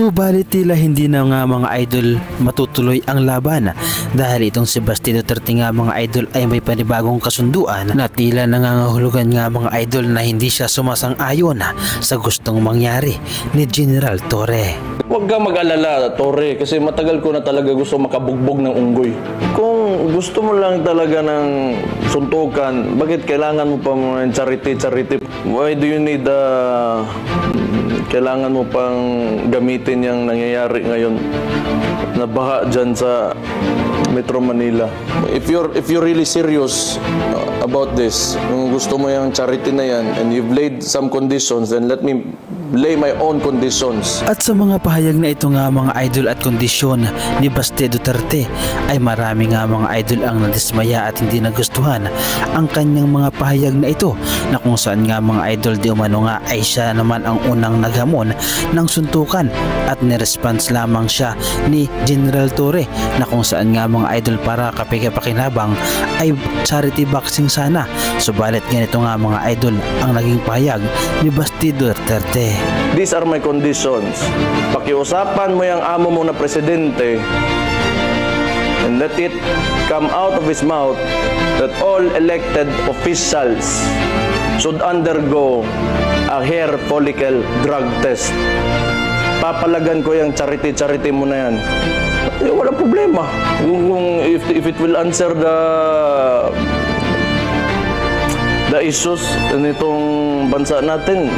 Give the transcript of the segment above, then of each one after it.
Subalit tila hindi na nga mga idol matutuloy ang laban dahil itong si Basti Duterte nga mga idol ay may panibagong kasunduan na tila nangangahulugan nga mga idol na hindi siya sumasang-ayon sa gustong mangyari ni General Torre. Huwag ka mag-alala, Torre, kasi matagal ko na talaga gusto makabugbog ng unggoy. Kung gusto mo lang talaga ng suntukan, bakit kailangan mo pa mga charity? Why do you need kailangan mo pang gamitin yung nangyayari ngayon na baha dyan sa Metro Manila? If you're really serious about this, kung gusto mo yung charity na yan and you've laid some conditions, then let me lay my own conditions. At sa mga pahayag na ito nga mga idol at kondisyon ni Basti Duterte ay marami nga mga idol ang nadismaya at hindi nagustuhan ang kanyang mga pahayag na ito, na kung saan nga mga idol di umano nga ay siya naman ang unang naghamon ng suntukan at niresponse lamang siya ni General Torre, na kung saan nga mga idol para kapigapakinabang ay charity boxing sana. Subalit ganito nga mga idol ang naging pahayag ni Basti Duterte. These are my conditions. Pakiusapan mo yung amo mo na presidente and let it come out of his mouth that all elected officials should undergo a hair follicle drug test. Papalagan ko yung charity mo na yan. Eh, wala problema. If it will answer the issues nitong bansa natin,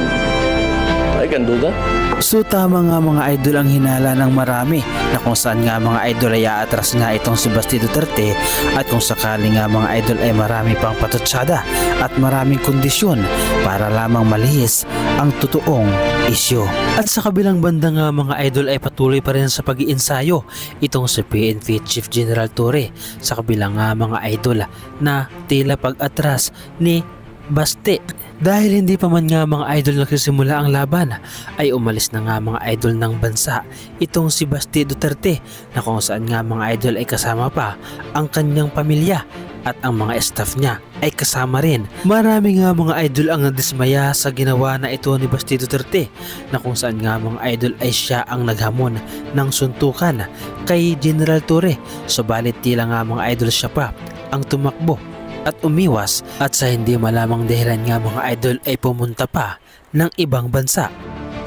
I can do that. So tama nga mga idol ang hinala ng marami, na kung saan nga mga idol ay aatras nga itong si Basti Duterte, at kung sakali nga mga idol ay marami pang patutsada at maraming kondisyon para lamang malihis ang totoong isyu. At sa kabilang banda nga mga idol ay patuloy pa rin sa pag-iensayo itong si PNP Chief General Torre, sa kabilang nga mga idol na tila pag-atras ni Basti. Dahil hindi pa man nga mga idol nagsisimula ang laban, ay umalis na nga mga idol ng bansa itong si Basti Duterte, na kung saan nga mga idol ay kasama pa ang kanyang pamilya at ang mga staff niya ay kasama rin. Marami nga mga idol ang nadismaya sa ginawa na ito ni Basti Duterte, na kung saan nga mga idol ay siya ang naghamon ng suntukan kay General Torre. Subalit tila nga mga idol siya pa ang tumakbo at umiwas, at sa hindi malamang dahilan nga mga idol ay pumunta pa ng ibang bansa.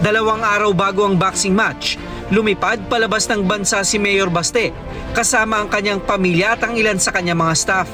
2 araw bago ang boxing match, lumipad palabas ng bansa si Mayor Basti kasama ang kanyang pamilya at ang ilan sa kanyang mga staff.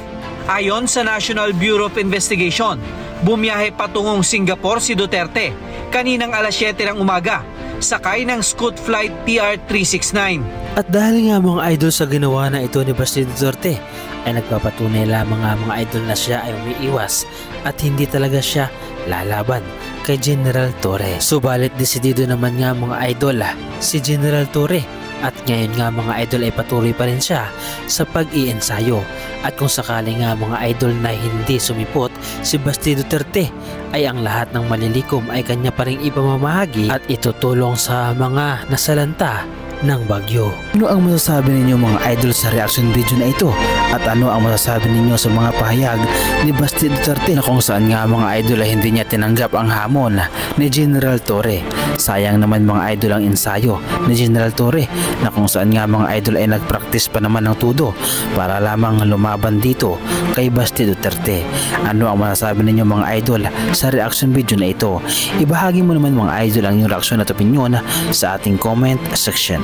Ayon sa National Bureau of Investigation, bumiyahe patungong Singapore si Duterte kaninang alas 7 ng umaga, sakay ng Scoot Flight PR-369. At dahil nga mga idol sa ginawa na ito ni Basti Duterte, ay nagpapatunay lamang nga mga idol na siya ay umiiwas at hindi talaga siya lalaban kay General Torre. Subalit desidido naman nga mga idol si General Torre, at ngayon nga mga idol ay patuloy pa rin siya sa pag-iensayo. At kung sakali nga mga idol na hindi sumipot si Basti Duterte, ay ang lahat ng malilikom ay kanya pa rin ipamamahagi at itutulong sa mga nasalanta ng bagyo. Ano ang masasabi ninyo mga idol sa reaction video na ito? At ano ang masasabi ninyo sa mga pahayag ni Basti Duterte, na kung saan nga mga idol ay hindi niya tinanggap ang hamon ni General Torre? Sayang naman mga idol ang ensayo ni General Torre, na kung saan nga mga idol ay nagpractice pa naman ng tudo para lamang lumaban dito kay Basti Duterte. Ano ang masasabi ninyo mga idol sa reaction video na ito? Ibahagi mo naman mga idol ang inyong reaksyon at opinyon sa ating comment section.